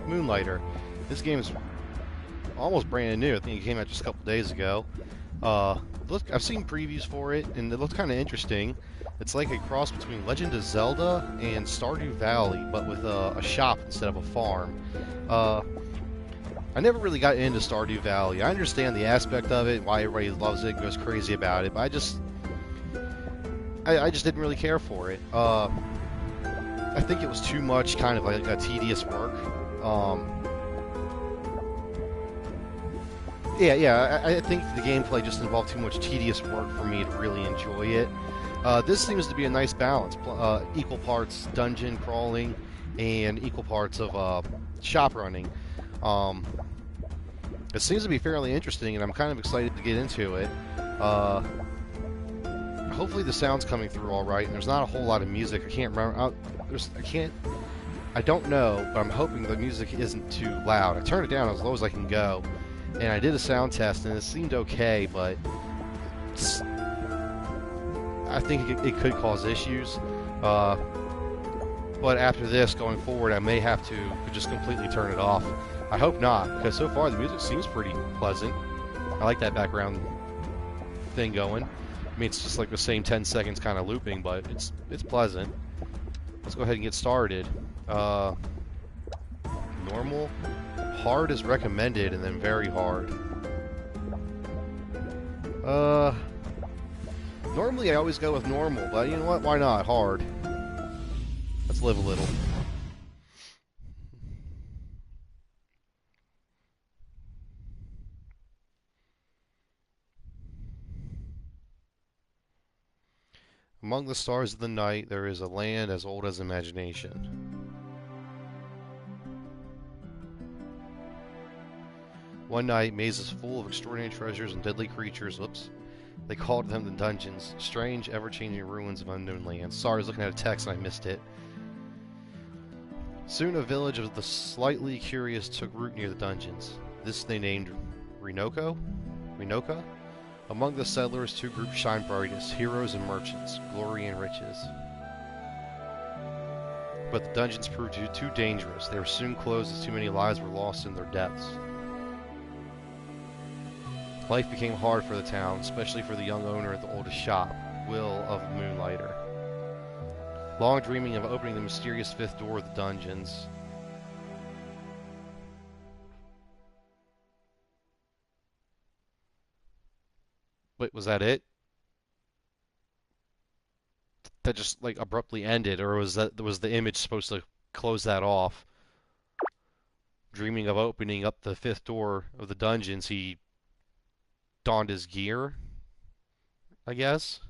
Moonlighter. This game is almost brand new. I think it came out just a couple days ago. I've seen previews for it, and it looks kind of interesting. It's like a cross between Legend of Zelda and Stardew Valley, but with a shop instead of a farm. I never really got into Stardew Valley. I understand the aspect of it, why everybody loves it and goes crazy about it, but I just didn't really care for it. I think it was too much kind of like a tedious work. I think the gameplay just involved too much tedious work for me to really enjoy it. This seems to be a nice balance. Equal parts dungeon crawling and equal parts of shop running. It seems to be fairly interesting, and I'm kind of excited to get into it. Hopefully the sound's coming through all right, and there's not a whole lot of music. I can't remember. I don't know, but I'm hoping the music isn't too loud. I turned it down as low as I can go, and I did a sound test, and it seemed okay, but I think it could cause issues. But after this, going forward, I may have to just completely turn it off. I hope not, because so far the music seems pretty pleasant. I like that background thing going. I mean, it's just like the same 10 seconds kind of looping, but it's pleasant. Let's go ahead and get started. Normal, hard is recommended, and then very hard. Normally I always go with normal, but you know what? Why not? Hard. Let's live a little. Among the stars of the night, there is a land as old as imagination. One night, mazes full of extraordinary treasures and deadly creatures. Whoops. They called them the dungeons. Strange, ever-changing ruins of unknown lands. Sorry, I was looking at a text and I missed it. Soon a village of the slightly curious took root near the dungeons. This they named Rinoka? Among the settlers, two groups shine brightest, heroes and merchants, glory and riches. But the dungeons proved too dangerous. They were soon closed as too many lives were lost in their depths. Life became hard for the town, especially for the young owner of the oldest shop, Will of Moonlighter. Long dreaming of opening the mysterious fifth door of the dungeons. Wait, was that it? That just like abruptly ended, or was the image supposed to close that off? Dreaming of opening up the fifth door of the dungeons, he donned his gear, I guess.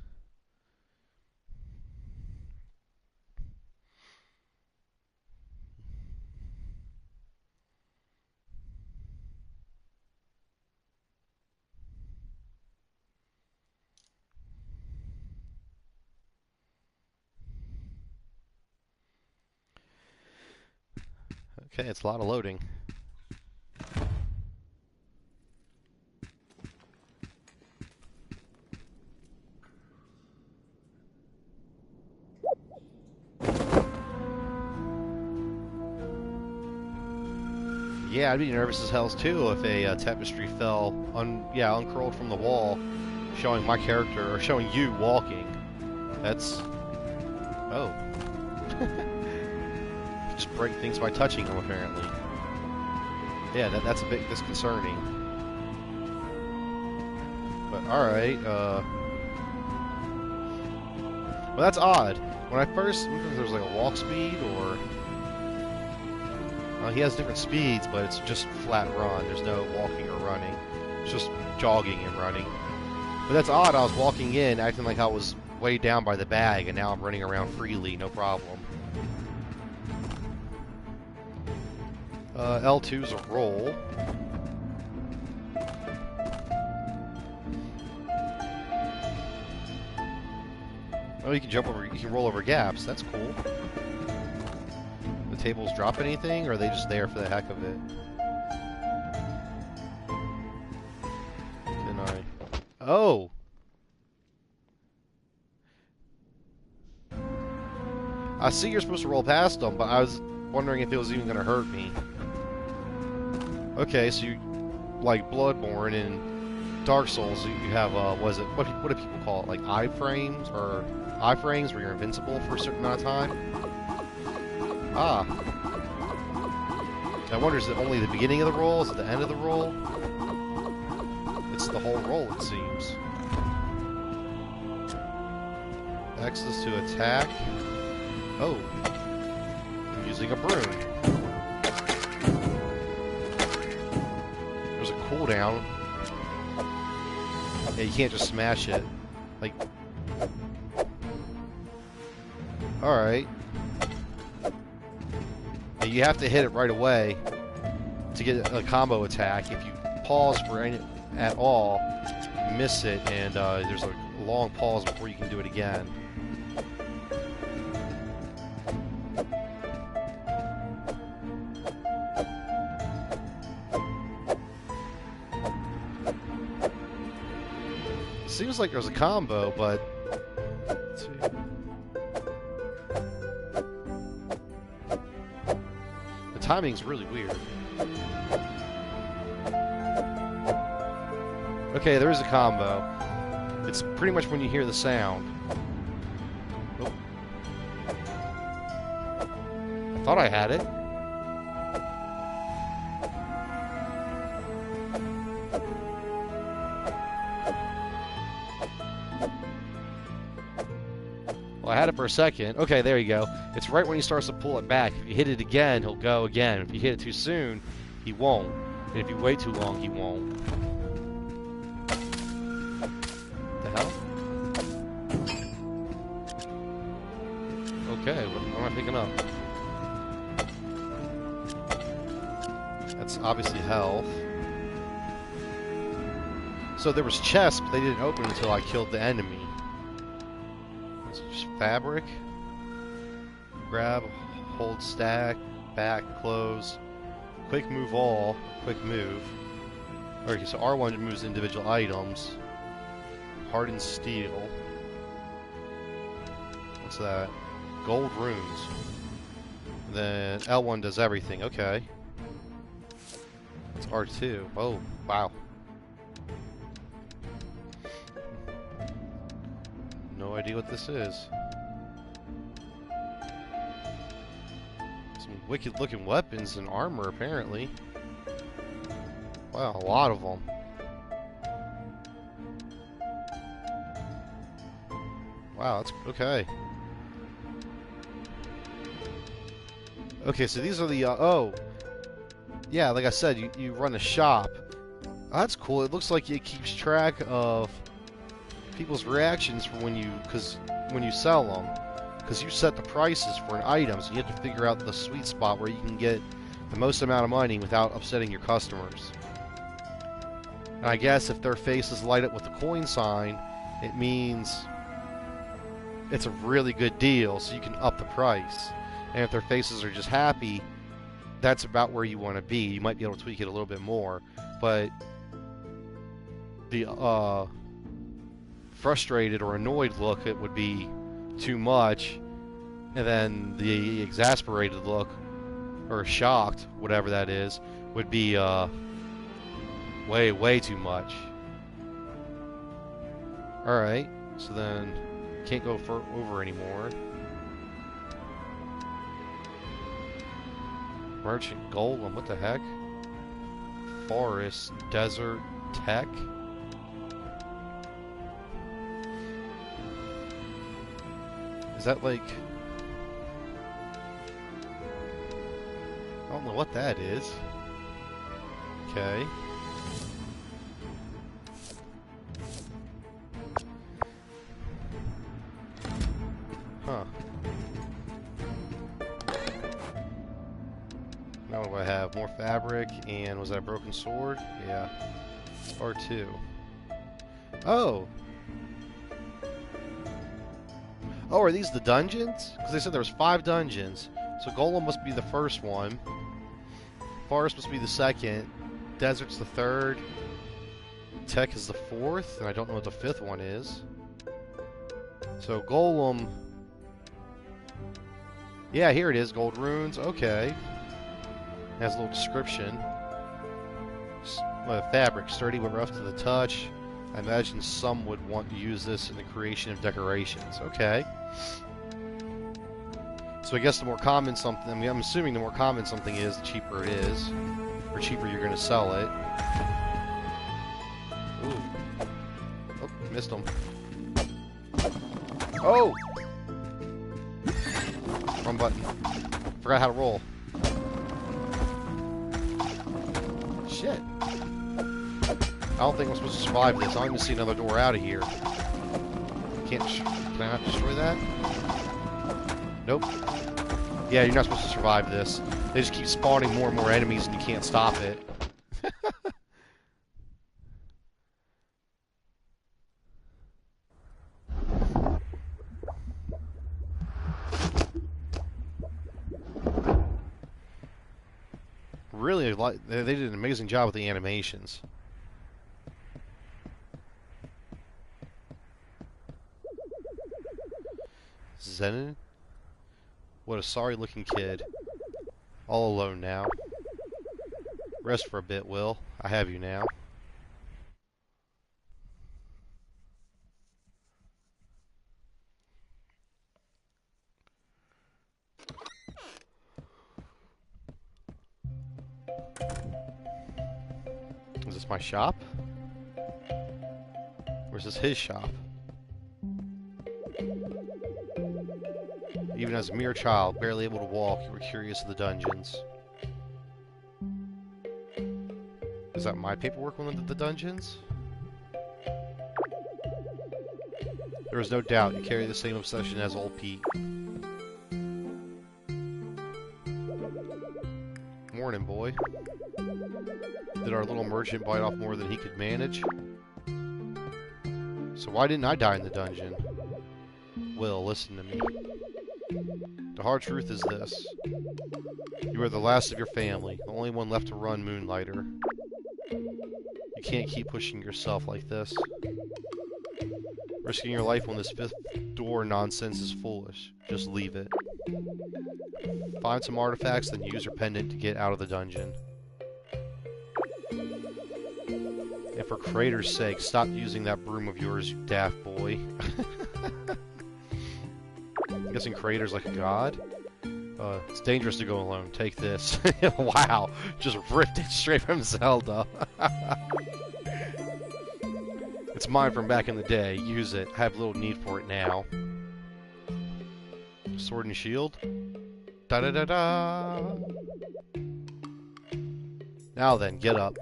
Okay, it's a lot of loading. Yeah, I'd be nervous as hell too if a tapestry fell, uncurled from the wall, showing my character, or showing you walking. That's... oh. Just break things by touching them, apparently. Yeah, that's a bit disconcerting. But, alright, well, that's odd. When I first... I wonder if there was like a walk speed, or... he has different speeds, but it's just flat run. There's no walking or running. It's just jogging and running. But that's odd. I was walking in, acting like I was way down by the bag, and now I'm running around freely, no problem. L2's a roll. Oh, you can roll over gaps. That's cool. The tables drop anything, or are they just there for the heck of it? Didn't I? Oh! I see you're supposed to roll past them, but I was wondering if it was even going to hurt me. Okay, so you like Bloodborne and Dark Souls. You have what do people call it? Like iframes or iframes where you're invincible for a certain amount of time. Ah, I wonder, is it only the beginning of the roll? Is it the end of the roll? It's the whole roll, it seems. X is to attack. Oh, I'm using a broom. There's a cooldown. Yeah, you can't just smash it. Like, alright. Yeah, you have to hit it right away to get a combo attack. If you pause for any at all, you miss it, and there's a long pause before you can do it again. Seems like there's a combo, but let's see. The timing's really weird. Okay, there is a combo. It's pretty much when you hear the sound. Oh. I thought I had it. Well, I had it for a second. Okay, there you go. It's right when he starts to pull it back. If you hit it again, he'll go again. If you hit it too soon, he won't. And if you wait too long, he won't. What the hell? Okay, what am I picking up? That's obviously health. So there was chests, but they didn't open until I killed the enemy. It's just fabric. Grab, hold, stack, back, close. Quick move all, quick move. Okay, so R1 moves individual items. Hardened steel. What's that? Gold runes. Then L1 does everything. Okay. It's R2. Oh, wow. No idea what this is. Some wicked looking weapons and armor, apparently. Wow, a lot of them. Wow, that's okay. Okay, so these are the, oh. Yeah, like I said, you run a shop. Oh, that's cool. It looks like it keeps track of people's reactions for when you sell them. Because you set the prices for an item, so you have to figure out the sweet spot where you can get the most amount of money without upsetting your customers. And I guess if their faces light up with the coin sign, it means it's a really good deal, so you can up the price. And if their faces are just happy, that's about where you want to be. You might be able to tweak it a little bit more, but the frustrated or annoyed look, it would be too much, and then the exasperated look, or shocked, whatever that is, would be way too much. Alright, so then can't go over anymore. Merchant Golem, what the heck? Forest, Desert, Tech? Is that like... I don't know what that is. Okay. Huh. Now what do I have? More fabric, and was that a broken sword? Yeah. It's R2. Oh! Oh, are these the dungeons? Because they said there was 5 dungeons. So Golem must be the first one. Forest must be the second. Desert's the third. Tech is the fourth, and I don't know what the 5th one is. So Golem... Yeah, here it is. Gold runes. Okay. It has a little description. Fabric, sturdy but rough to the touch. I imagine some would want to use this in the creation of decorations. Okay. So I guess the more common something, I mean, I'm assuming the more common something is, the cheaper it is. Or cheaper you're going to sell it. Ooh. Oh, missed him. Oh! Wrong button. Forgot how to roll. Shit. I don't think I'm supposed to survive this. I don't even see another door out of here. Can I not destroy that? Nope. Yeah, you're not supposed to survive this. They just keep spawning more and more enemies and you can't stop it. Really, they did an amazing job with the animations. Zenon? What a sorry-looking kid. All alone now. Rest for a bit, Will. I have you now. Is this my shop? Or is this his shop? Even as a mere child, barely able to walk, you were curious of the dungeons. Is that my paperwork on the dungeons? There is no doubt you carry the same obsession as old Pete. Morning, boy. Did our little merchant bite off more than he could manage? So why didn't I die in the dungeon? Will, listen to me. The hard truth is this. You are the last of your family, the only one left to run Moonlighter. You can't keep pushing yourself like this. Risking your life on this fifth door nonsense is foolish. Just leave it. Find some artifacts, then use your pendant to get out of the dungeon. And for Crater's sake, stop using that broom of yours, you daft boy. I'm guessing Crater's like a god? It's dangerous to go alone. Take this. Wow, just ripped it straight from Zelda. It's mine from back in the day. Use it. I have little need for it now. Sword and shield? Da-da-da-da! Now then, get up.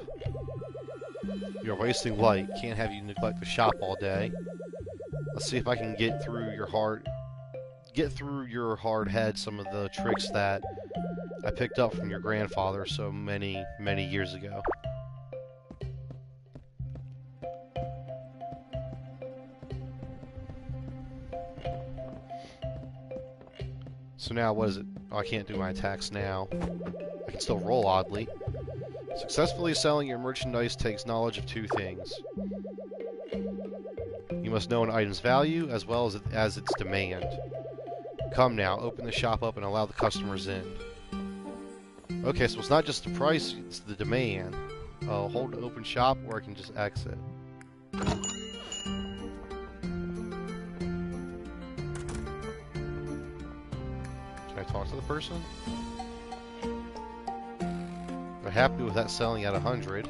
You're wasting light. Can't have you neglect the shop all day. Let's see if I can get through your hard head some of the tricks that I picked up from your grandfather so many, many years ago. So now, what is it? Oh, I can't do my attacks now. I can still roll, oddly. Successfully selling your merchandise takes knowledge of two things. You must know an item's value, as well as its demand. Come now, open the shop up and allow the customers in. Okay, so it's not just the price, it's the demand. Hold to open shop, or I can just exit. Can I talk to the person? I'm happy with that selling at 100.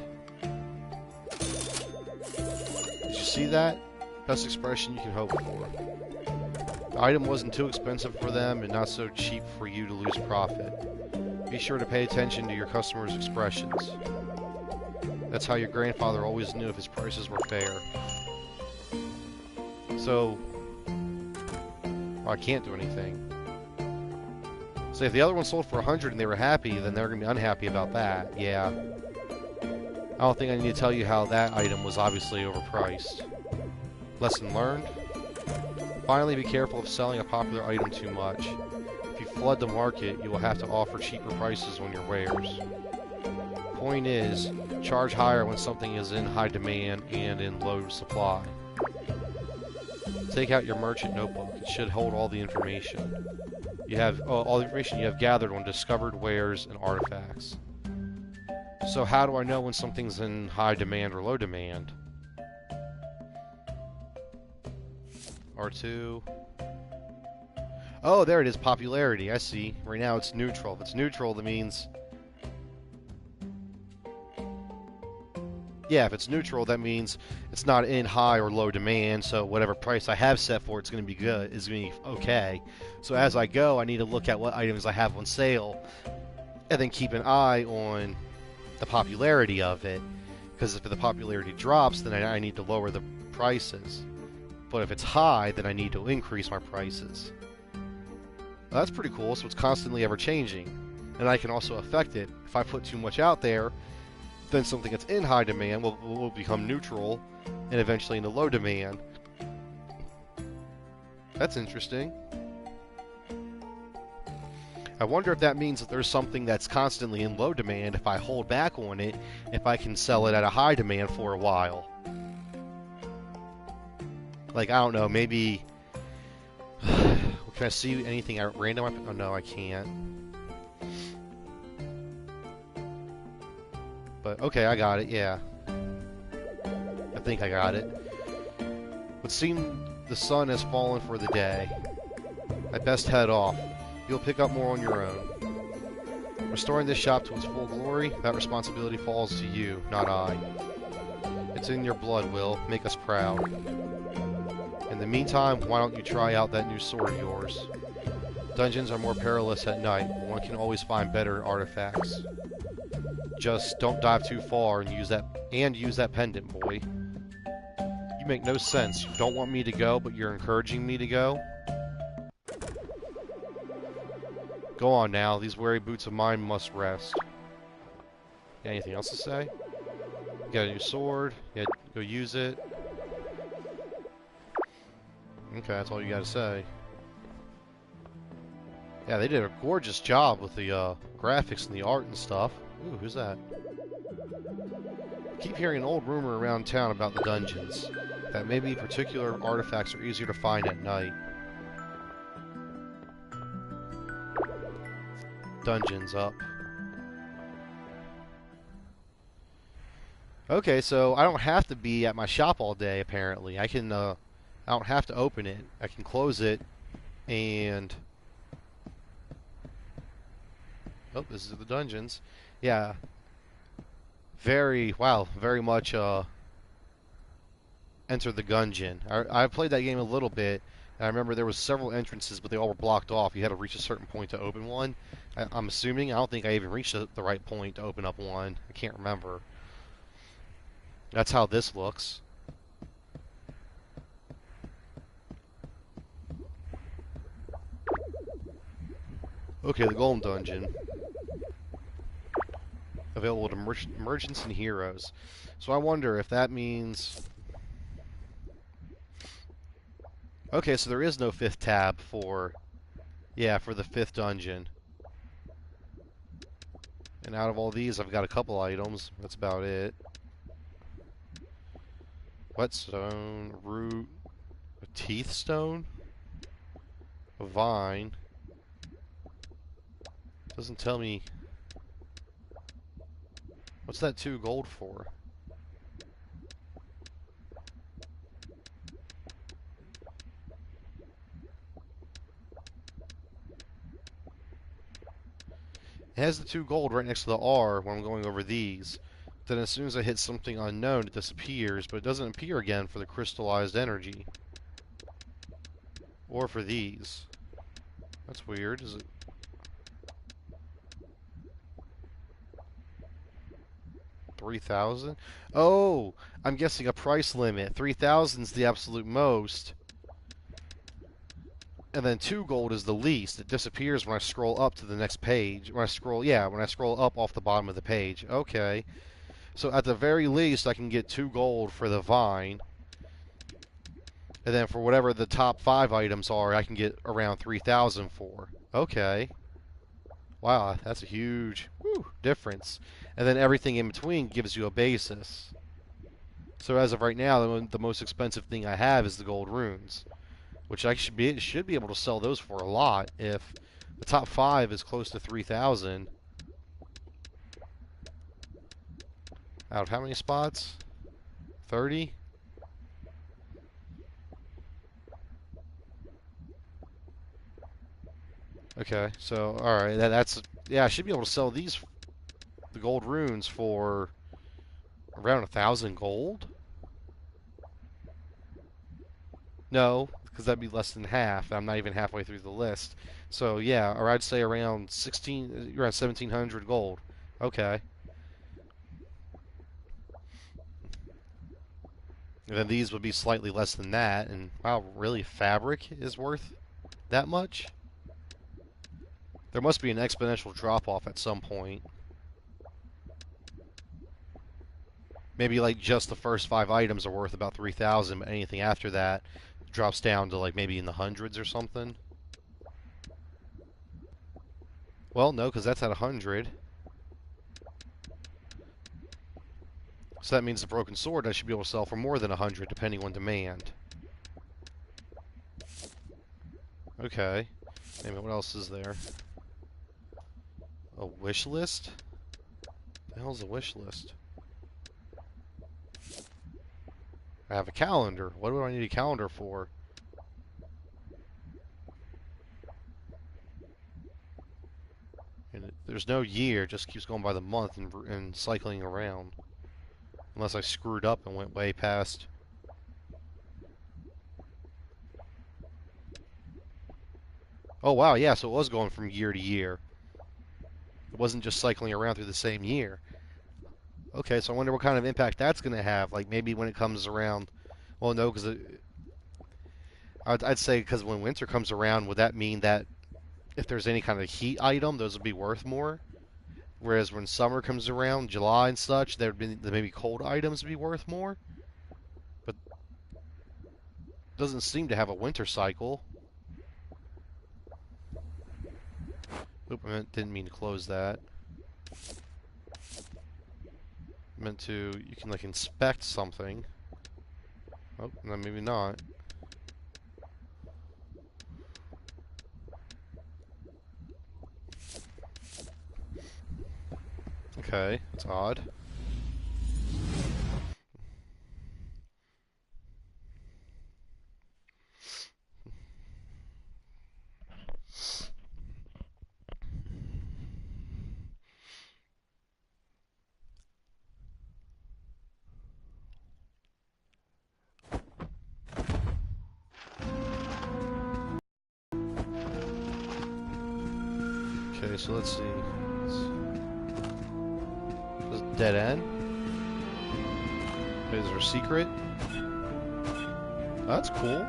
Did you see that? Best expression you can hope for. The item wasn't too expensive for them and not so cheap for you to lose profit. Be sure to pay attention to your customers' expressions. That's how your grandfather always knew if his prices were fair. So, well, I can't do anything. So if the other one sold for 100 and they were happy, then they're going to be unhappy about that. Yeah. I don't think I need to tell you how that item was obviously overpriced. Lesson learned? Finally, be careful of selling a popular item too much. If you flood the market, you will have to offer cheaper prices on your wares. Point is, charge higher when something is in high demand and in low supply. Take out your merchant notebook. It should hold all the information. You have all the information you have gathered on discovered wares and artifacts. So how do I know when something's in high demand or low demand? R2. Oh, there it is, popularity. I see. Right now it's neutral. If it's neutral, that means... Yeah, if it's neutral, that means it's not in high or low demand, so whatever price I have set for it's going to be good, is going to be okay. So as I go, I need to look at what items I have on sale, and then keep an eye on the popularity of it, because if the popularity drops, then I need to lower the prices. But if it's high, then I need to increase my prices. Well, that's pretty cool, so it's constantly ever changing. And I can also affect it. If I put too much out there, then something that's in high demand will become neutral, and eventually into low demand. That's interesting. I wonder if that means that there's something that's constantly in low demand. If I hold back on it, if I can sell it at a high demand for a while. Like, I don't know, maybe... Can I see anything at random? Oh, no, I can't. But, okay, I got it, yeah. I think I got it. Would seem the sun has fallen for the day. I best head off. You'll pick up more on your own. Restoring this shop to its full glory, that responsibility falls to you, not I. It's in your blood, Will. Make us proud. In the meantime, why don't you try out that new sword of yours? Dungeons are more perilous at night, but one can always find better artifacts. Just don't dive too far and use that pendant, boy. You make no sense. You don't want me to go, but you're encouraging me to go? Go on now, these weary boots of mine must rest. Got anything else to say? Got a new sword. Yeah, go use it. Okay, that's all you gotta say. Yeah, they did a gorgeous job with the graphics and the art and stuff. Ooh, who's that? Keep hearing an old rumor around town about the dungeons. That maybe particular artifacts are easier to find at night. Dungeons up. Okay, so I don't have to be at my shop all day, apparently. I don't have to open it. I can close it, and... Oh, this is the dungeons. Yeah. Very much, Enter the Gungeon. I played that game a little bit, and I remember there was several entrances, but they all were blocked off. You had to reach a certain point to open one. I'm assuming. I don't think I even reached the right point to open up one. I can't remember. That's how this looks. Okay, the Golem Dungeon. Available to merchants and heroes. So I wonder if that means... Okay, so there is no 5th tab for... Yeah, for the 5th dungeon. And out of all these, I've got a couple items. That's about it. Whetstone, root, a teeth stone, a vine. Doesn't tell me... What's that 2 gold for? It has the 2 gold right next to the R when I'm going over these. Then as soon as I hit something unknown, it disappears, but it doesn't appear again for the crystallized energy. Or for these. That's weird. Is it... $3,000? Oh! I'm guessing a price limit. 3,000 is the absolute most. And then 2 gold is the least. It disappears when I scroll up to the next page. When I scroll up off the bottom of the page. Okay. So at the very least, I can get 2 gold for the vine. And then for whatever the top 5 items are, I can get around 3,000 for. Okay. Wow, that's a huge difference. And then everything in between gives you a basis. So as of right now, the most expensive thing I have is the gold runes. Which I should be able to sell those for a lot if the top 5 is close to 3,000. Out of how many spots? 30? Okay, so, alright, that's... Yeah, I should be able to sell these, the gold runes, for around 1,000 gold? No, because that'd be less than half. I'm not even halfway through the list. So, yeah, or I'd say around 1,700 gold. Okay. And then these would be slightly less than that, and wow, really, fabric is worth that much? There must be an exponential drop-off at some point. Maybe like just the first 5 items are worth about 3,000, but anything after that drops down to like maybe in the hundreds or something. Well, no, because that's at 100. So that means the broken sword I should be able to sell for more than 100, depending on demand. Okay. Wait a minute, what else is there? A wish list? What the hell's a wish list? I have a calendar. What do I need a calendar for? And there's no year, it just keeps going by the month and cycling around. Unless I screwed up and went way past. Oh wow, yeah, so it was going from year to year. It wasn't just cycling around through the same year. Okay, so I wonder what kind of impact that's going to have. Like maybe when it comes around. Well, no, because I'd say because when winter comes around, would that mean that if there's any kind of heat item, those would be worth more? Whereas when summer comes around, July and such, there would be maybe cold items would be worth more. But it doesn't seem to have a winter cycle. Oop, didn't mean to close that. I meant to, you can like inspect something. Oh, no, maybe not. Okay, that's odd. Okay, so let's see. This is dead end? Is there a secret? Oh, that's cool.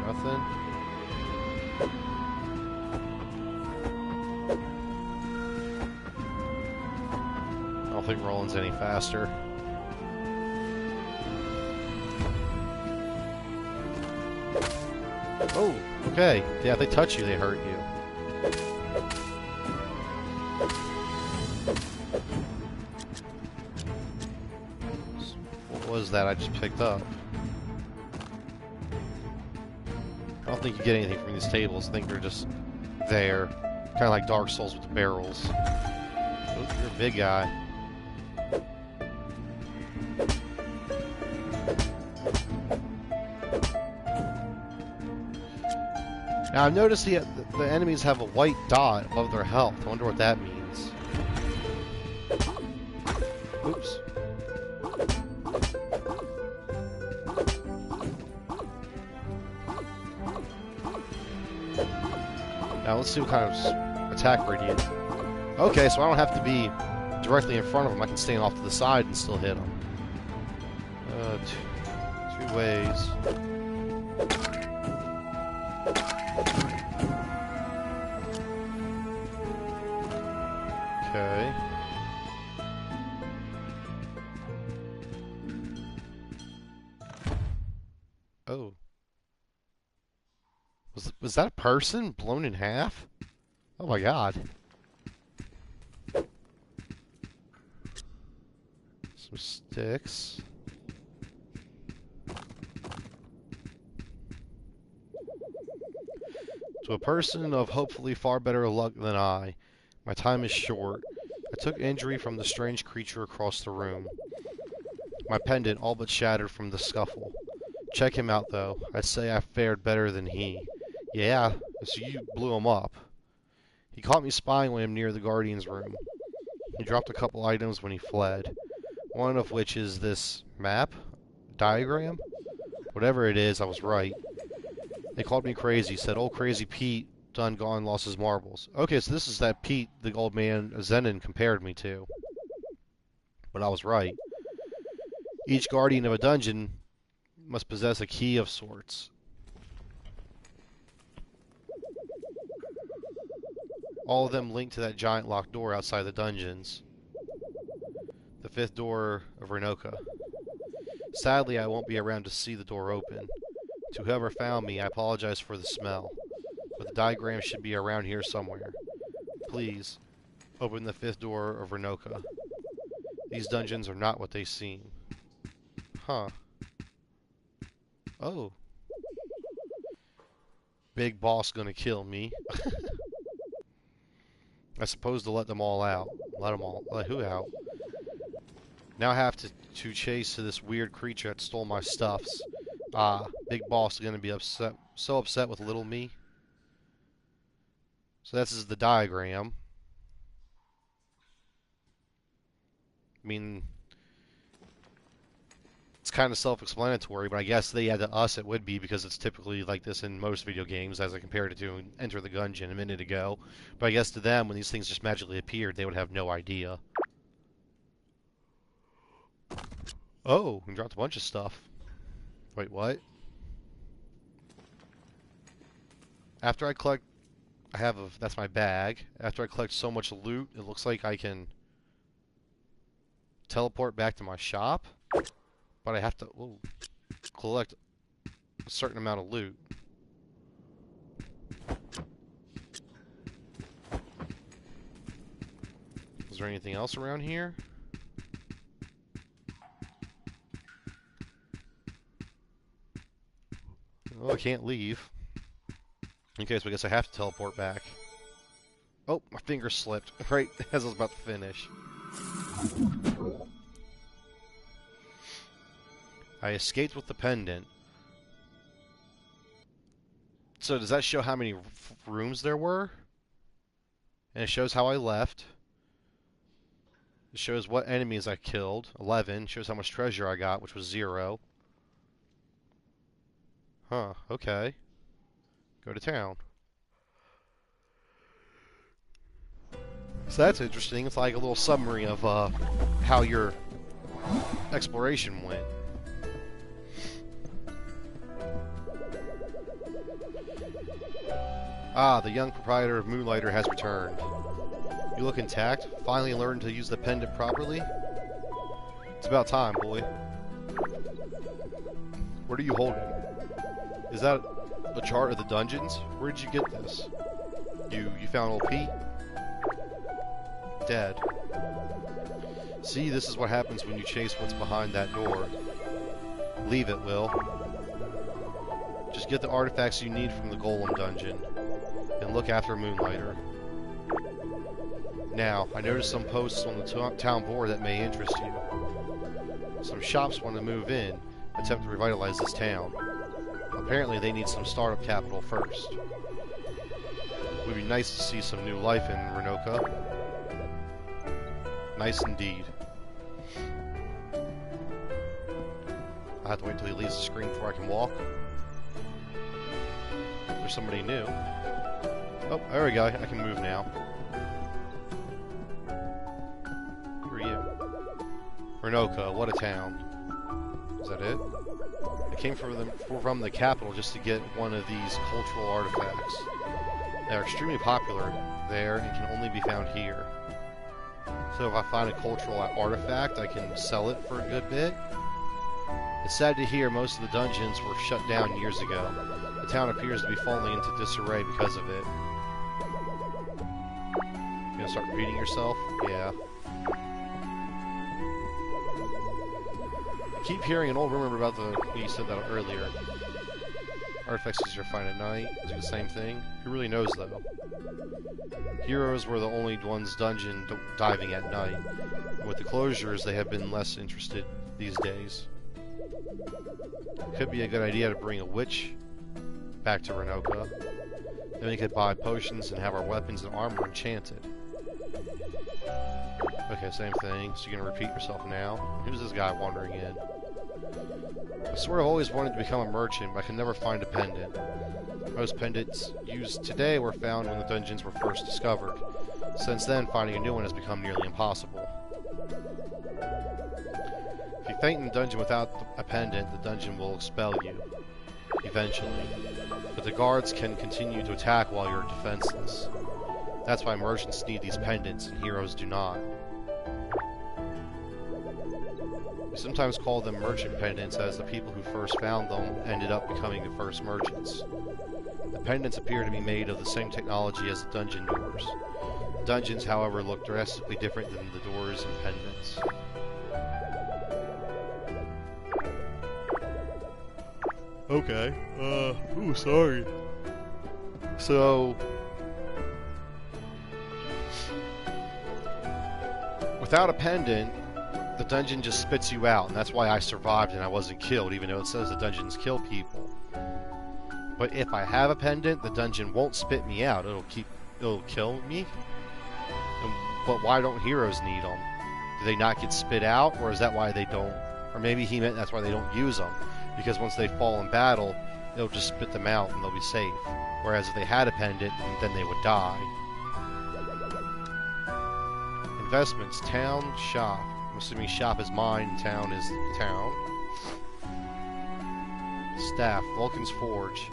Nothing. I don't think Roland's any faster. Oh, okay. Yeah, if they touch you, they hurt you. What was that I just picked up? I don't think you get anything from these tables. I think they're just there. Kind of like Dark Souls with the barrels. Oh, you're a big guy. Now, I've noticed the enemies have a white dot above their health. I wonder what that means. Oops. Now, let's see what kind of attack gradient. Okay, so I don't have to be directly in front of them. I can stand off to the side and still hit them. Two ways. Okay. Oh. Was that a person blown in half? Oh my god. Some sticks. To a person of hopefully far better luck than I, My time is short. I took injury from the strange creature across the room. My pendant all but shattered from the scuffle. Check him out, though. I'd say I fared better than he. Yeah, so you blew him up. He caught me spying on him near the Guardian's room. He dropped a couple items when he fled. One of which is this map? Diagram? Whatever it is, I was right. They called me crazy, said old crazy Pete done gone lost his marbles. Okay, so this is that Pete the old man Zenon compared me to. But I was right. Each guardian of a dungeon must possess a key of sorts. All of them linked to that giant locked door outside the dungeons. The fifth door of Renoka. Sadly, I won't be around to see the door open. To whoever found me, I apologize for the smell. But the diagram should be around here somewhere. Please, open the fifth door of Renoka. These dungeons are not what they seem. Huh. Oh. Big boss gonna kill me. I suppose to let them all out. Let who out? Now I have to chase this weird creature that stole my stuffs. Ah, big boss is gonna be upset, so upset with little me. So this is the diagram. I mean, it's kind of self-explanatory, but I guess to us it would be because it's typically like this in most video games, as I compared it to Enter the Gungeon a minute ago. But I guess to them, when these things just magically appeared, they would have no idea. Oh, we dropped a bunch of stuff. Wait, what? After I collect... that's my bag. After I collect so much loot, it looks like I can teleport back to my shop. But I have to collect a certain amount of loot. Is there anything else around here? Oh, I can't leave. Okay, so I guess I have to teleport back. Oh, my finger slipped right as I was about to finish. I escaped with the pendant. So does that show how many rooms there were? And it shows how I left. It shows what enemies I killed. 11. It shows how much treasure I got, which was 0. Huh, okay. Go to town. So that's interesting. It's like a little summary of how your exploration went. Ah, the young proprietor of Moonlighter has returned. You look intact. Finally learned to use the pendant properly. It's about time, boy. What are you holding? Is that a chart of the dungeons? Where did you get this? You found old Pete? Dead. See, this is what happens when you chase what's behind that door. Leave it, Will. Just get the artifacts you need from the Golem dungeon. And look after Moonlighter. Now, I noticed some posts on the town board that may interest you. Some shops want to move in, attempt to revitalize this town. Apparently they need some startup capital first. It would be nice to see some new life in Renoka. Nice indeed. I have to wait till he leaves the screen before I can walk. There's somebody new. Oh, there we go. I can move now. Who are you? Renoka, what a town. Is that it? I came from the capital just to get one of these cultural artifacts. They are extremely popular there and can only be found here. So if I find a cultural artifact, I can sell it for a good bit. It's sad to hear most of the dungeons were shut down years ago. The town appears to be falling into disarray because of it. You gonna start repeating yourself? Yeah. I keep hearing an old rumor about you said that earlier. Artifacts easier to find at night. Do the same thing. Who really knows, though? Heroes were the only ones dungeon diving at night. And with the closures, they have been less interested these days. Could be a good idea to bring a witch back to Renoka. Then we could buy potions and have our weapons and armor enchanted. Okay, same thing. So you're gonna repeat yourself now. Who's this guy wandering in? I sort of always wanted to become a merchant, but I could never find a pendant. Most pendants used today were found when the dungeons were first discovered. Since then, finding a new one has become nearly impossible. If you faint in the dungeon without a pendant, the dungeon will expel you. Eventually. But the guards can continue to attack while you're defenseless. That's why merchants need these pendants and heroes do not. We sometimes call them merchant pendants, as the people who first found them ended up becoming the first merchants. The pendants appear to be made of the same technology as the dungeon doors. The dungeons, however, look drastically different than the doors and pendants. Okay, ooh, sorry. So, without a pendant, the dungeon just spits you out, and that's why I survived and I wasn't killed, even though it says the dungeons kill people. But if I have a pendant, the dungeon won't spit me out. It'll kill me. But why don't heroes need them? Do they not get spit out, or is that why they don't? Or maybe he meant that's why they don't use them, because once they fall in battle, it'll just spit them out and they'll be safe. Whereas if they had a pendant, then they would die. Investments, town, shop. I'm assuming shop is mine, and town is the town. Staff, Vulcan's Forge.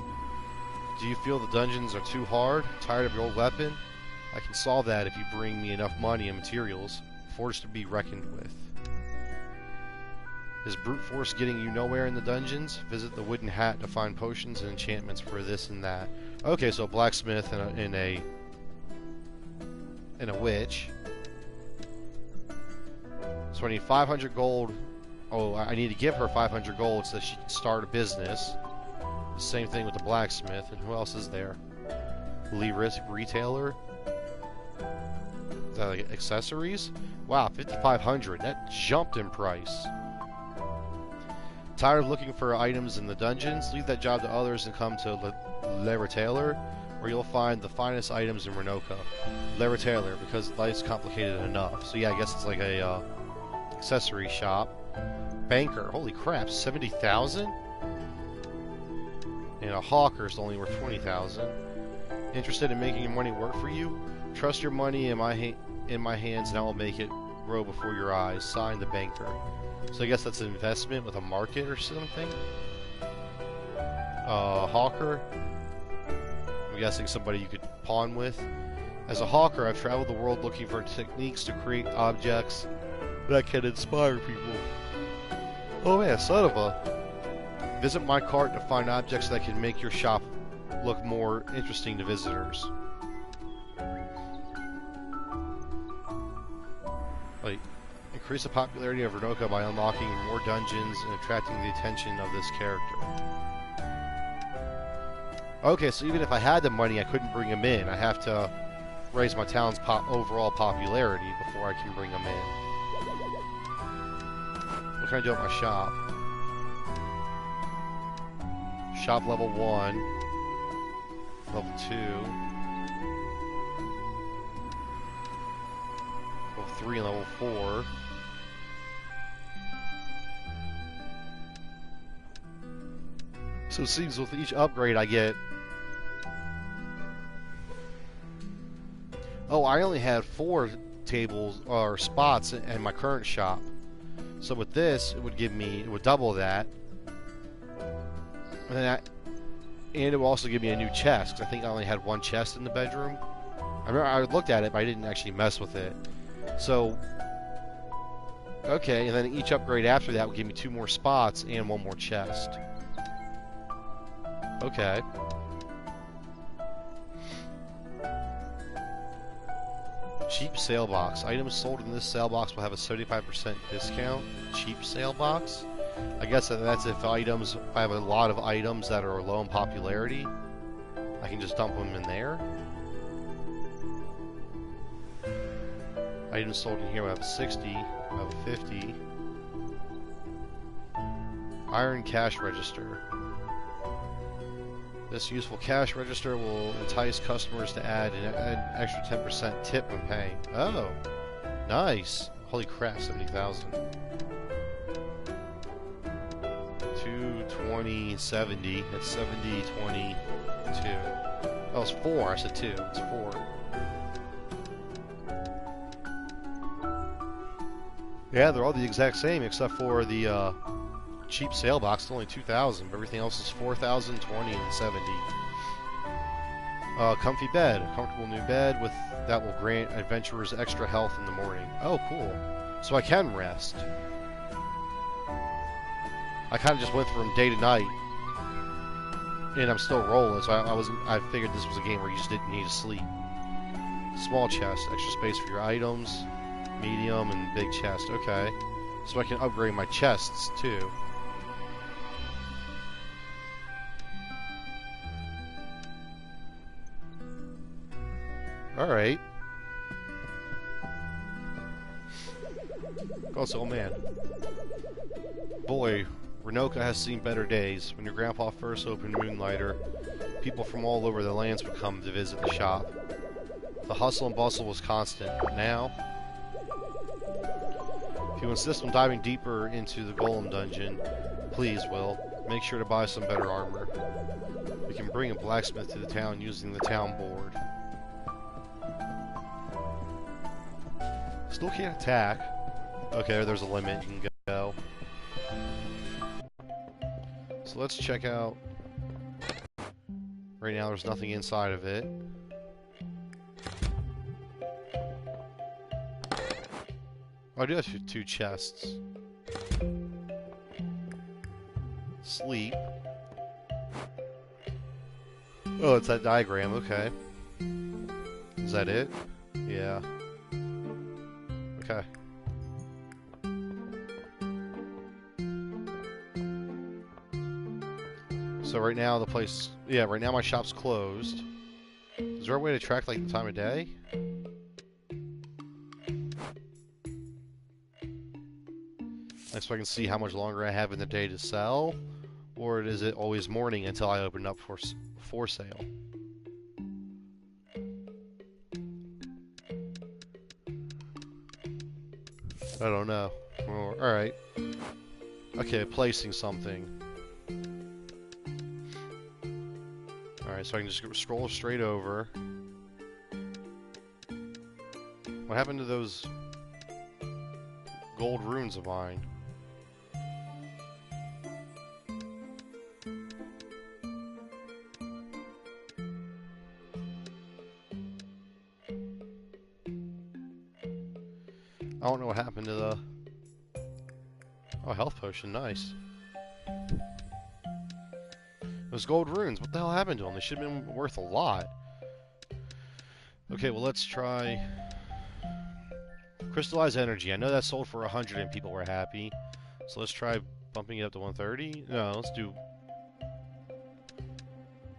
Do you feel the dungeons are too hard? Tired of your old weapon? I can solve that if you bring me enough money and materials. Forge to be reckoned with. Is brute force getting you nowhere in the dungeons? Visit the Wooden Hat to find potions and enchantments for this and that. Okay, so blacksmith and a witch. So I need 500 gold. Oh, I need to give her 500 gold so that she can start a business. The same thing with the blacksmith. And who else is there? Risk retailer. Is that like accessories? Wow, 5,500. That jumped in price. Tired of looking for items in the dungeons? Leave that job to others and come to Le Retailer, where you'll find the finest items in Renoka. Le Retailer, because life's complicated enough. So yeah, I guess it's like a accessory shop. Banker, holy crap, 70,000? And a hawker's only worth 20,000. Interested in making your money work for you? Trust your money in my hands, and I will make it grow before your eyes. Signed, the banker. So I guess that's an investment with a market or something. Hawker. I'm guessing somebody you could pawn with. As a hawker, I've traveled the world looking for techniques to create objects that can inspire people. Oh man, son of a... Visit my cart to find objects that can make your shop look more interesting to visitors. Like, increase the popularity of Renoka by unlocking more dungeons and attracting the attention of this character. Okay, so even if I had the money, I couldn't bring him in. I have to raise my town's overall popularity before I can bring him in. What can I do at my shop? Shop level 1, level 2, level 3, and level 4. So it seems with each upgrade I get... Oh, I only had 4 tables or spots in my current shop. So with this, it would double that. And it will also give me a new chest, because I think I only had 1 chest in the bedroom. I remember I looked at it, but I didn't actually mess with it. So, okay, and then each upgrade after that will give me 2 more spots and 1 more chest. Okay. Cheap sale box. Items sold in this sale box will have a 75% discount. Cheap sale box. I guess that's if items, if I have a lot of items that are low in popularity, I can just dump them in there. Items sold in here, I have a 60, I have a 50. Iron cash register. This useful cash register will entice customers to add an extra 10% tip when paying. Oh, nice. Holy crap, 70,000. 220, 70. That's 70, 22. Oh, it's 4. I said 2. It's 4. Yeah, they're all the exact same except for the cheap sale box. It's only 2,000, but everything else is 4,000, 20, and 70. Comfy bed. A comfortable new bed with that will grant adventurers extra health in the morning. Oh, cool. So I can rest. I kind of just went from day to night, and I'm still rolling. So I figured this was a game where you just didn't need to sleep. Small chest, extra space for your items. Medium and big chest. Okay, so I can upgrade my chests too. Alright. Also, oh man. Boy, Renoka has seen better days. When your grandpa first opened Moonlighter, people from all over the lands would come to visit the shop. The hustle and bustle was constant, but now, if you insist on diving deeper into the Golem dungeon, please, Will, make sure to buy some better armor. We can bring a blacksmith to the town using the town board. Still can't attack. Okay, there's a limit. You can go. So let's check out. Right now, there's nothing inside of it. Oh, I do have 2 chests. Sleep. Oh, it's that diagram. Okay. Is that it? Yeah. Okay. So right now the place, yeah, right now my shop's closed. Is there a way to track like the time of day? Like, so I can see how much longer I have in the day to sell, or is it always morning until I open up for sale? I don't know. Oh, alright. Okay, placing something. Alright, so I can just scroll straight over. What happened to those gold runes of mine? I don't know what happened to the... Oh, health potion, nice. Those gold runes, what the hell happened to them? They should have been worth a lot. Okay, well let's try... Crystallized energy. I know that sold for 100 and people were happy. So let's try bumping it up to 130. No, let's do...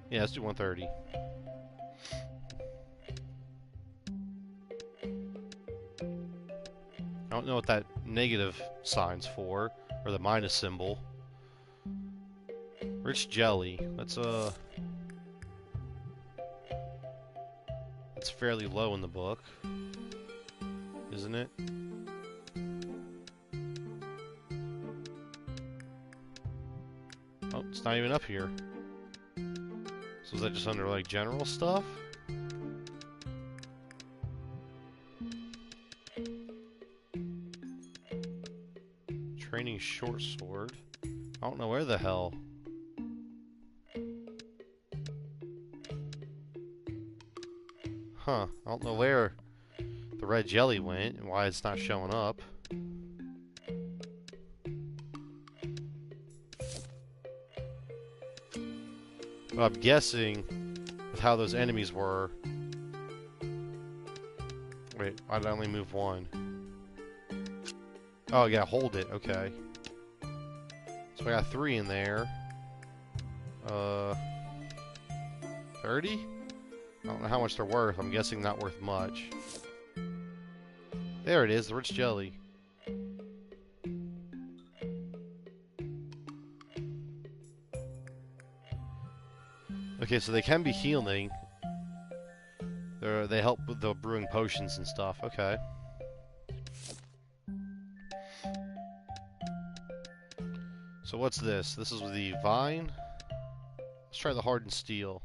Yeah, let's do 130. I don't know what that negative sign's for, or the minus symbol. Rich jelly. That's fairly low in the book, isn't it? Oh, it's not even up here. So is that just under like general stuff? Training short sword. I don't know where the hell. Huh. I don't know where the red jelly went and why it's not showing up. But I'm guessing with how those enemies were... Wait, why did I only move one? Oh yeah, hold it, okay. So I got 3 in there. 30? I don't know how much they're worth. I'm guessing not worth much. There it is, the rich jelly. Okay, so they can be healing. They help with the brewing potions and stuff. Okay. So what's this? This is the vine. Let's try the hardened steel.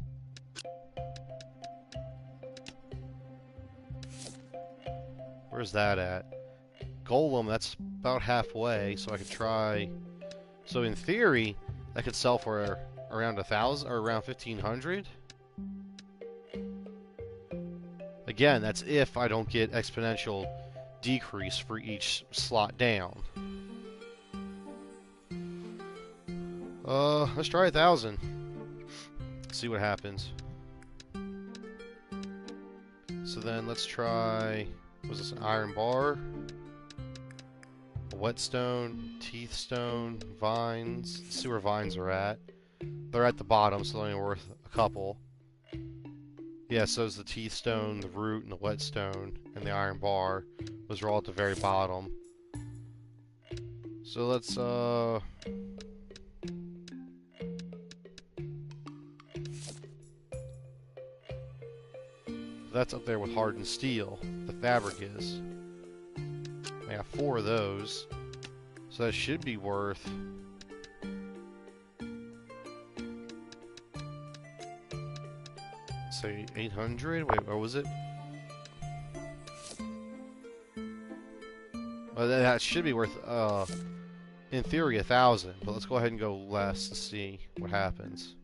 Where's that at? Golem, that's about halfway, so I could try... So in theory, that could sell for around 1,000 or around 1,500. Again, that's if I don't get exponential decrease for each slot down. Let's try 1,000. See what happens. So then let's try... Was this an iron bar? A whetstone, teeth stone, vines. Let's see where vines are at. They're at the bottom, so they're only worth a couple. Yeah, so is the teeth stone, the root, and the whetstone, and the iron bar. Those are all at the very bottom. So let's, that's up there with hardened steel. The fabric is. I got 4 of those. So that should be worth... say 800? Wait, what was it? Well, that should be worth, in theory, 1,000. But let's go ahead and go less to see what happens.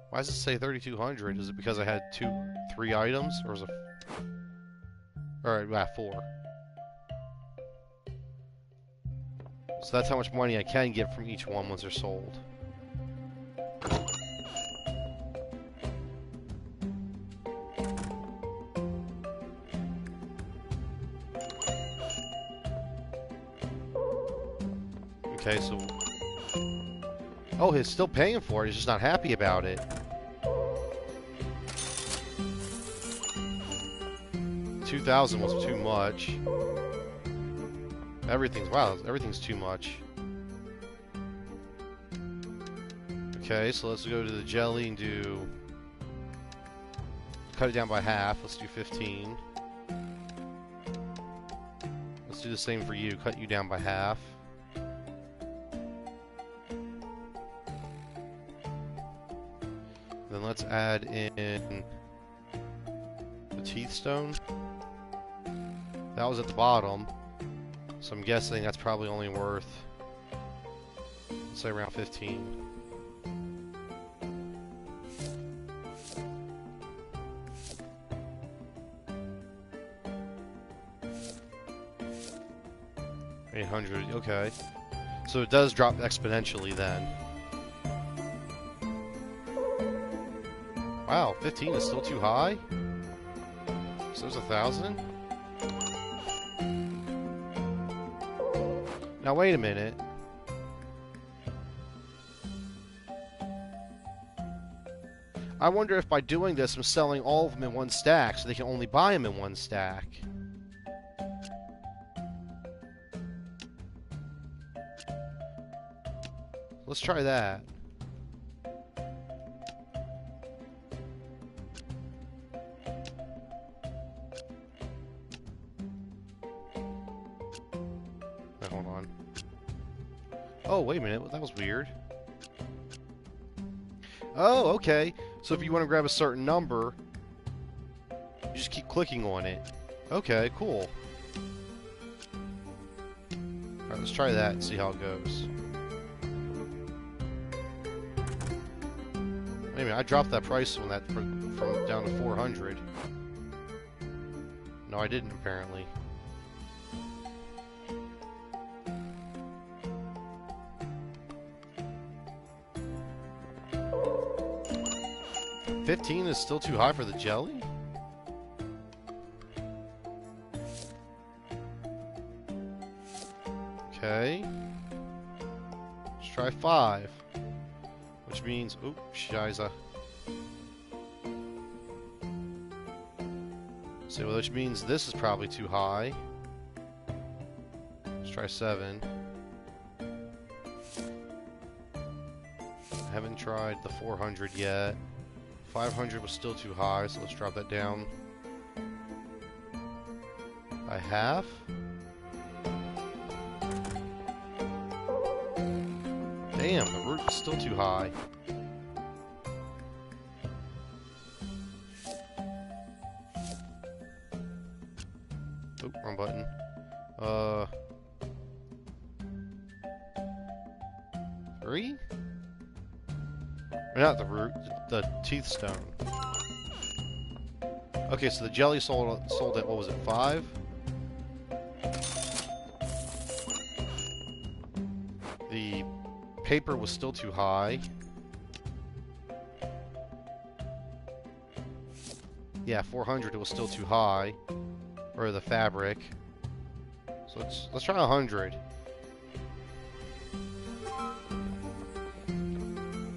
Why does it say 3,200? Is it because I had 3 items? Or was it... Alright, we got 4. So that's how much money I can get from each one once they're sold. Okay, so... Oh, he's still paying for it. He's just not happy about it. 2,000 was too much. Everything's too much. Okay, so let's go to the jelly and do... Cut it down by half. Let's do 15. Let's do the same for you. Cut you down by half. Then let's add in the teeth stone. That was at the bottom, so I'm guessing that's probably only worth, let's say, around 15. $800, okay. So it does drop exponentially then. Wow, 15 is still too high? So there's 1,000? Now wait a minute. I wonder if by doing this I'm selling all of them in one stack so they can only buy them in one stack. Let's try that. Hold on. Oh, wait a minute. That was weird. Oh, okay. So if you want to grab a certain number, you just keep clicking on it. Okay, cool. Alright, let's try that and see how it goes. Wait a minute, I dropped that price on that from down to 400. No, I didn't, apparently. 15 is still too high for the jelly? Okay. Let's try 5. Which means... Oop, shiza. So, which means this is probably too high. Let's try 7. I haven't tried the 400 yet. 500 was still too high, so let's drop that down by half. Damn, the root is still too high. Oh, wrong button. Three? Or not the root, the teeth stone. Okay, so the jelly sold at, what was it, 5? The paper was still too high. Yeah, 400, it was still too high. Or the fabric. So let's try 100.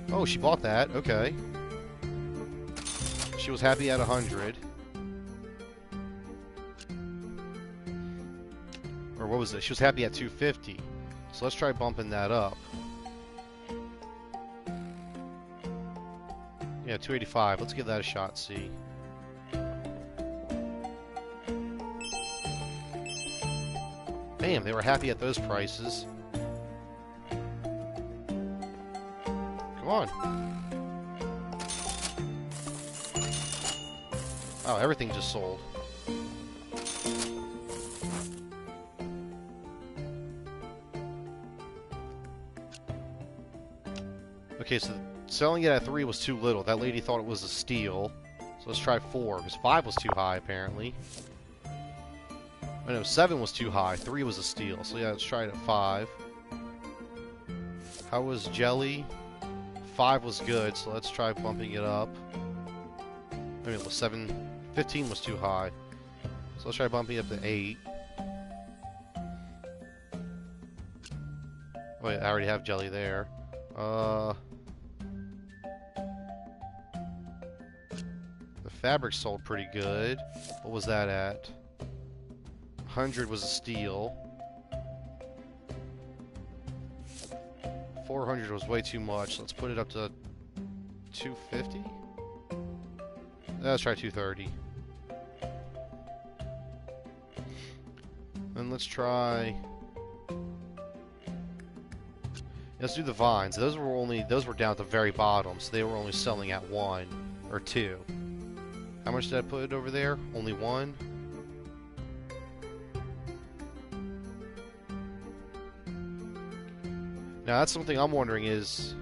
Oh, she bought that. Okay. She was happy at 100. Or what was it? She was happy at 250. So let's try bumping that up. Yeah, 285. Let's give that a shot, see. Damn, they were happy at those prices. Come on. Oh, everything just sold. Okay, so selling it at 3 was too little. That lady thought it was a steal. So let's try 4, because 5 was too high, apparently. Oh no, 7 was too high. 3 was a steal. So yeah, let's try it at 5. How was jelly? 5 was good, so let's try bumping it up. I mean, it was 7. 15 was too high. So let's try bumping it up to 8. Oh yeah, I already have jelly there. The fabric sold pretty good. What was that at? 100 was a steal. 400 was way too much. Let's put it up to 250. Let's try 230. Then let's try. Let's do the vines. Those were down at the very bottom, so they were only selling at 1 or 2. How much did I put over there? Only 1. Now that's something I'm wondering is...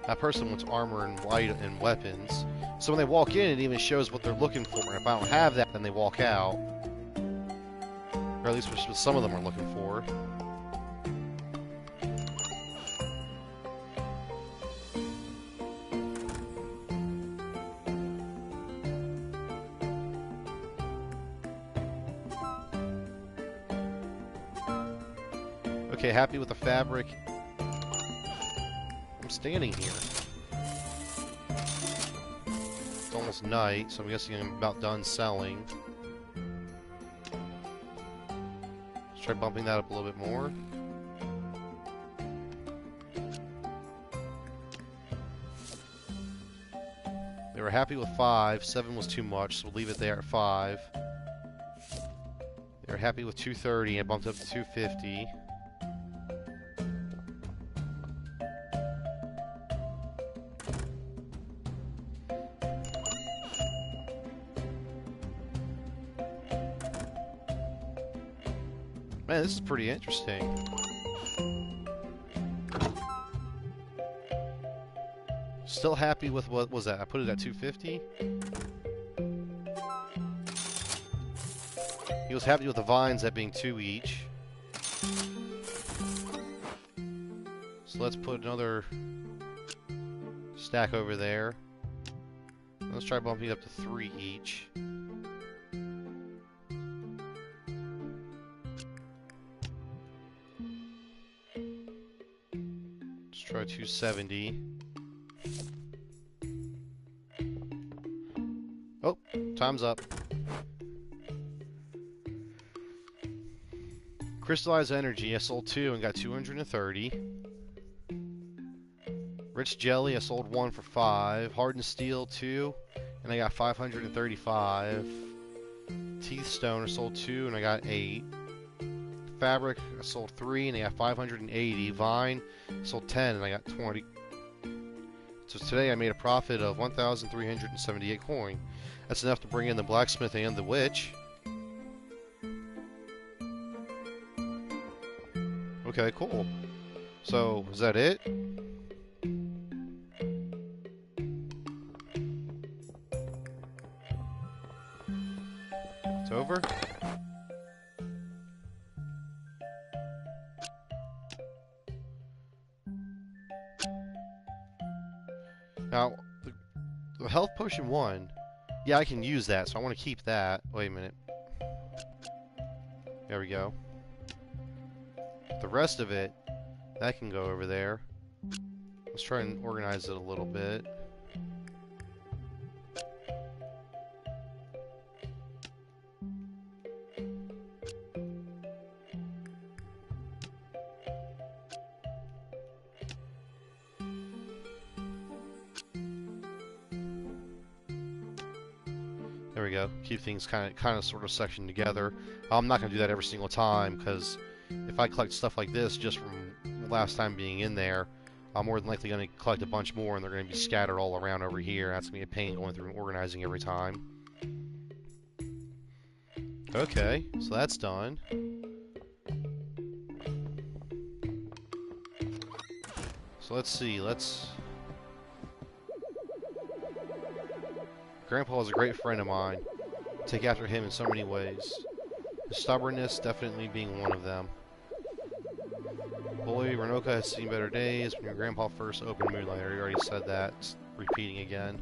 That person wants armor and light and weapons. So when they walk in, it even shows what they're looking for. And if I don't have that, then they walk out. Or at least what some of them are looking for. Okay, happy with the fabric. I'm standing here. It's almost night, so I'm guessing I'm about done selling. Let's try bumping that up a little bit more. They were happy with 5. 7 was too much, so we'll leave it there at 5. They were happy with 230, and I bumped it up to 250. Man, this is pretty interesting. Still happy with what was that? I put it at 250? He was happy with the vines, that being 2 each. So let's put another stack over there. Let's try bumping it up to 3 each. Let's try 270. Oh, time's up. Crystallized energy, I sold 2 and got 230. Rich jelly, I sold 1 for 5. Hardened steel, 2, and I got 535. Teeth stone, I sold 2 and I got 8. Fabric, I sold 3 and I got 580. Vine, I sold 10 and I got 20. So today I made a profit of 1,378 coin. That's enough to bring in the blacksmith and the witch. Okay, cool. So, is that it? It's over? Now, the health potion 1, yeah, I can use that, so I want to keep that. Wait a minute. There we go. The rest of it, that can go over there. Let's try and organize it a little bit. There we go. Keep things kind of sort of sectioned together. I'm not going to do that every single time, because if I collect stuff like this just from last time being in there, I'm more than likely going to collect a bunch more, and they're going to be scattered all around over here. That's going to be a pain going through and organizing every time. Okay, so that's done. So let's see, Grandpa is a great friend of mine. I take after him in so many ways. His stubbornness definitely being one of them. Boy, Renoka has seen better days when your grandpa first opened Moonlighter. You already said that. It's repeating again.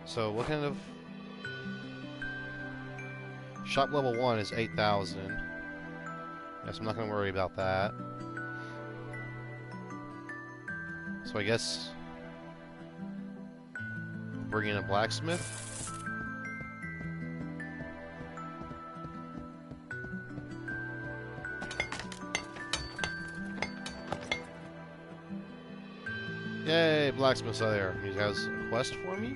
So, what kind of... Shop level 1 is 8,000. Yes, I'm not going to worry about that. So I guess... bring in a blacksmith. Yay, blacksmith's out there. He has a quest for me?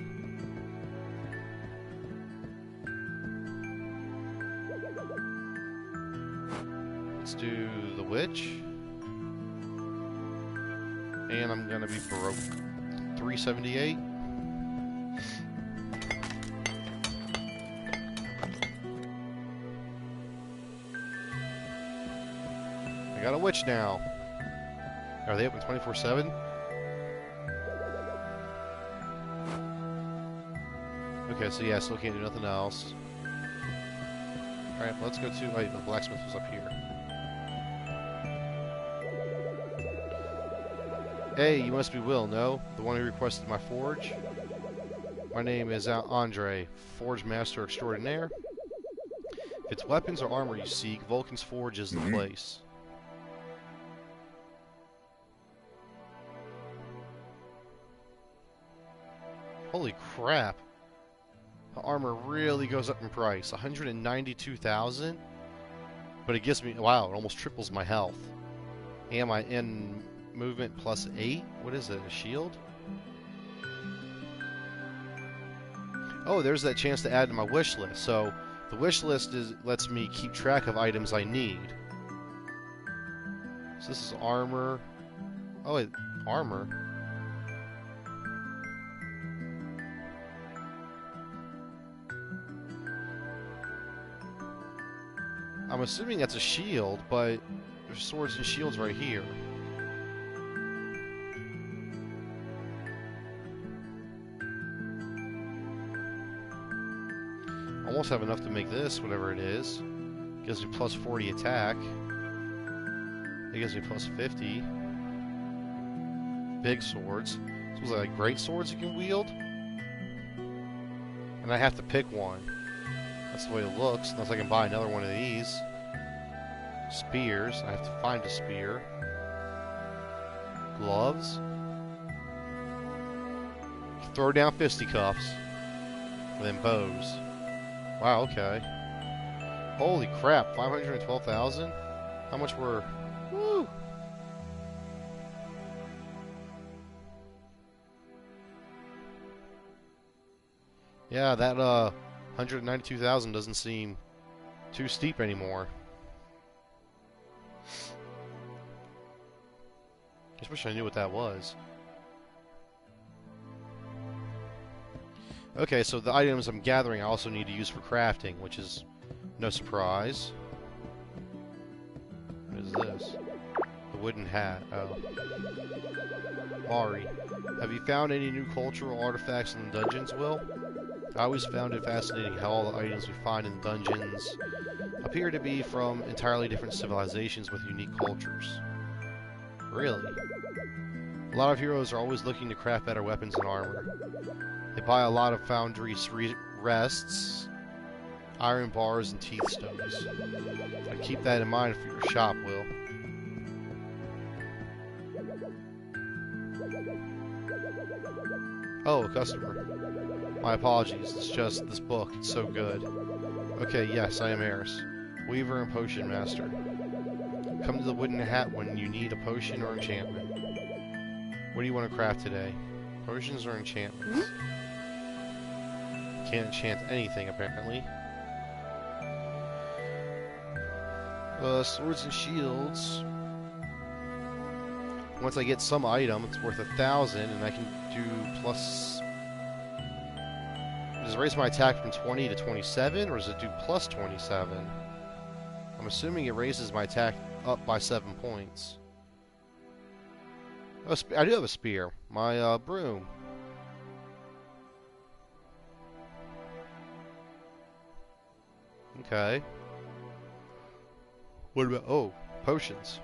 Let's do the witch. And I'm gonna be broke. 378. I got a witch now. Are they open 24/7? Okay, so yeah, still can't do nothing else. Alright, let's go to... Wait, the blacksmith was up here. Hey, you must be Will, no? The one who requested my forge? My name is Andre, Forge Master Extraordinaire. If it's weapons or armor you seek, Vulcan's Forge is the place. Holy crap. The armor really goes up in price. 192,000? But it gives me... Wow, it almost triples my health. Am I in movement plus 8? What is it, a shield? Oh, there's that chance to add to my wish list. So, the wish list lets me keep track of items I need. So this is armor. Oh, wait, armor? I'm assuming that's a shield, but there's swords and shields right here. Almost have enough to make this, whatever it is. Gives me plus 40 attack. It gives me plus 50. Big swords. Those are like great swords you can wield. And I have to pick one. That's the way it looks, unless I can buy another one of these. Spears. I have to find a spear. Gloves. Throw down fisticuffs. And then bows. Wow, okay. Holy crap, 512,000? How much were... Woo! Yeah, that 192,000 doesn't seem too steep anymore. Just wish I knew what that was. Okay, so the items I'm gathering I also need to use for crafting, which is no surprise. What is this? The wooden hat. Oh. Mari, have you found any new cultural artifacts in the dungeons, Will? I always found it fascinating how all the items we find in the dungeons appear to be from entirely different civilizations with unique cultures. Really? A lot of heroes are always looking to craft better weapons and armor. They buy a lot of foundry rests, iron bars, and teeth stones. I'd keep that in mind for your shop, Will. Oh, a customer. My apologies, it's just this book, it's so good. Okay, yes, I am Eris, Weaver and Potion Master. Come to the Wooden Hat when you need a potion or enchantment. What do you want to craft today? Potions or enchantments? Can't enchant anything, apparently. Swords and shields. Once I get some item, it's worth 1,000, and I can do plus... Does it raise my attack from 20 to 27, or does it do plus 27? I'm assuming it raises my attack up by 7 points. Oh, I do have a spear. My broom. Okay. What about... Oh, potions.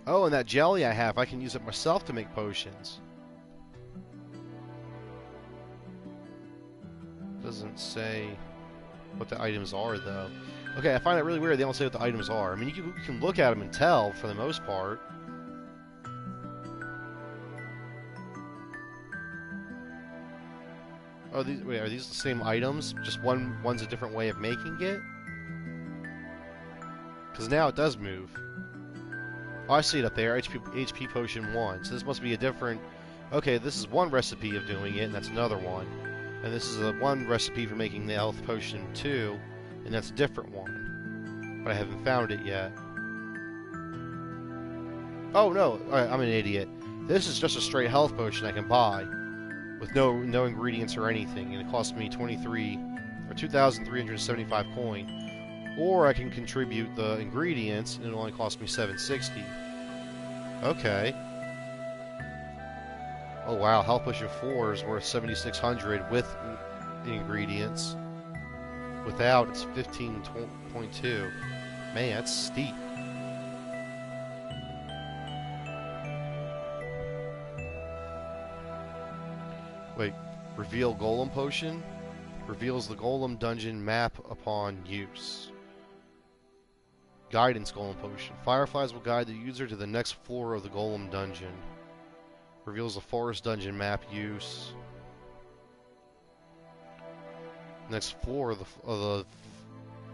Oh, and that jelly I have, I can use it myself to make potions. Doesn't say what the items are, though. Okay, I find it really weird they don't say what the items are. I mean, you can look at them and tell, for the most part. Oh, wait, are these the same items? Just one's a different way of making it? Because now it does move. Oh, I see it up there. HP Potion 1. So this must be a different... Okay, this is one recipe of doing it, and that's another one. And this is one recipe for making the Health Potion 2, and that's a different one. But I haven't found it yet. Oh, no. Alright, I'm an idiot. This is just a straight Health Potion I can buy. With no ingredients or anything, and it costs me 2,375 coin. Or I can contribute the ingredients, and it only costs me 760. Okay. Oh wow, Health Potion 4 is worth 7,600 with the ingredients. Without, it's 15.2. Man, that's steep. Wait, reveal Golem Potion? Reveals the Golem Dungeon map upon use. Guidance Golem Potion. Fireflies will guide the user to the next floor of the Golem Dungeon. Reveals the Forest Dungeon map use. Next floor of the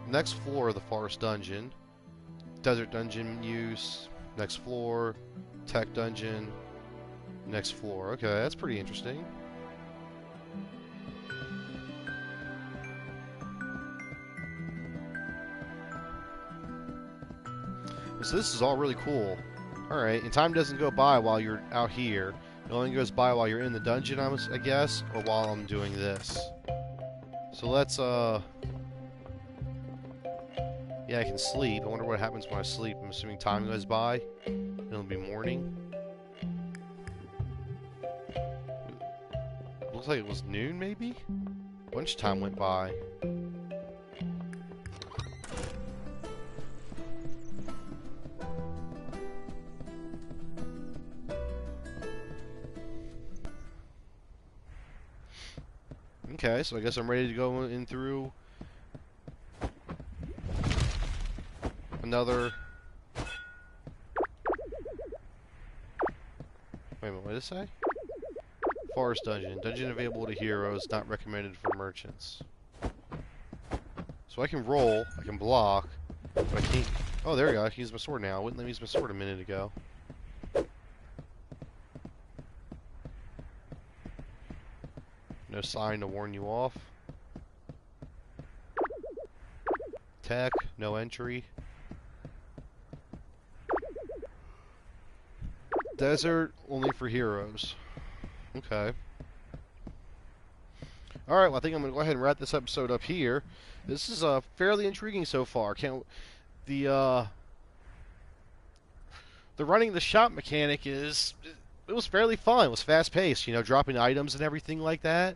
next floor of the Forest Dungeon. Desert Dungeon use. Next floor. Tech Dungeon. Next floor. Okay, that's pretty interesting. So this is all really cool. Alright, and time doesn't go by while you're out here. It only goes by while you're in the dungeon, I guess, or while I'm doing this. So let's, yeah, I can sleep. I wonder what happens when I sleep. I'm assuming time goes by. It'll be morning. Looks like it was noon, maybe? Lunchtime went by. Okay, so I guess I'm ready to go in through another... Wait a minute, what did it say? Forest dungeon. Dungeon available to heroes, not recommended for merchants. So I can roll, I can block, but I can't... Oh, there we go, I can use my sword now. I wouldn't let me use my sword a minute ago. No sign to warn you off. Tech, no entry. Desert, only for heroes. Okay. Alright, well I think I'm going to go ahead and wrap this episode up here. This is fairly intriguing so far. The running the shop mechanic is... It was fairly fun. It was fast-paced, you know, dropping items and everything like that.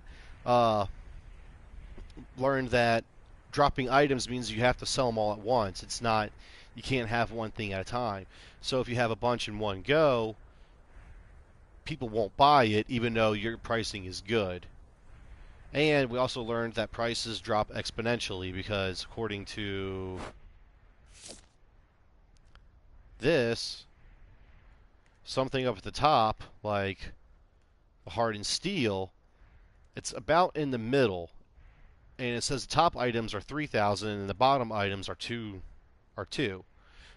Learned that dropping items means you have to sell them all at once. It's not... You can't have one thing at a time. So if you have a bunch in one go, people won't buy it even though your pricing is good. And we also learned that prices drop exponentially because according to this, something up at the top, like hardened steel, it's about in the middle. And it says the top items are 3,000 and the bottom items are 2.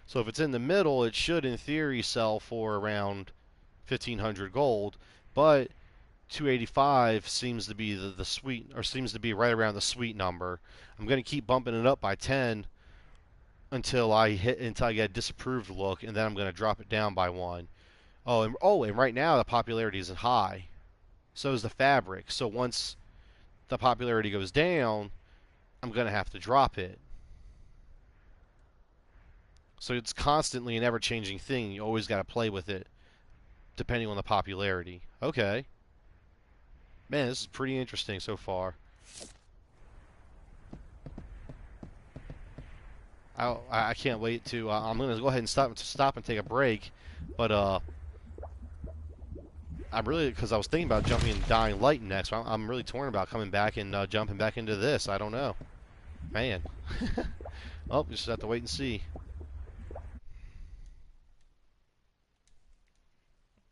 So if it's in the middle, it should in theory sell for around 1,500 gold, but 285 seems to be the sweet, or seems to be right around the sweet number. I'm going to keep bumping it up by 10 until I get a disapproved look, and then I'm going to drop it down by 1. And right now the popularity isn't high. So is the fabric. So once the popularity goes down, I'm going to have to drop it. So it's constantly an ever-changing thing. You always got to play with it, depending on the popularity. Okay. Man, this is pretty interesting so far. I can't wait to... I'm going to go ahead and stop and take a break. But, I'm really... Because I was thinking about jumping in Dying Light next. I'm really torn about coming back and jumping back into this. I don't know. Man. Well, we just have to wait and see.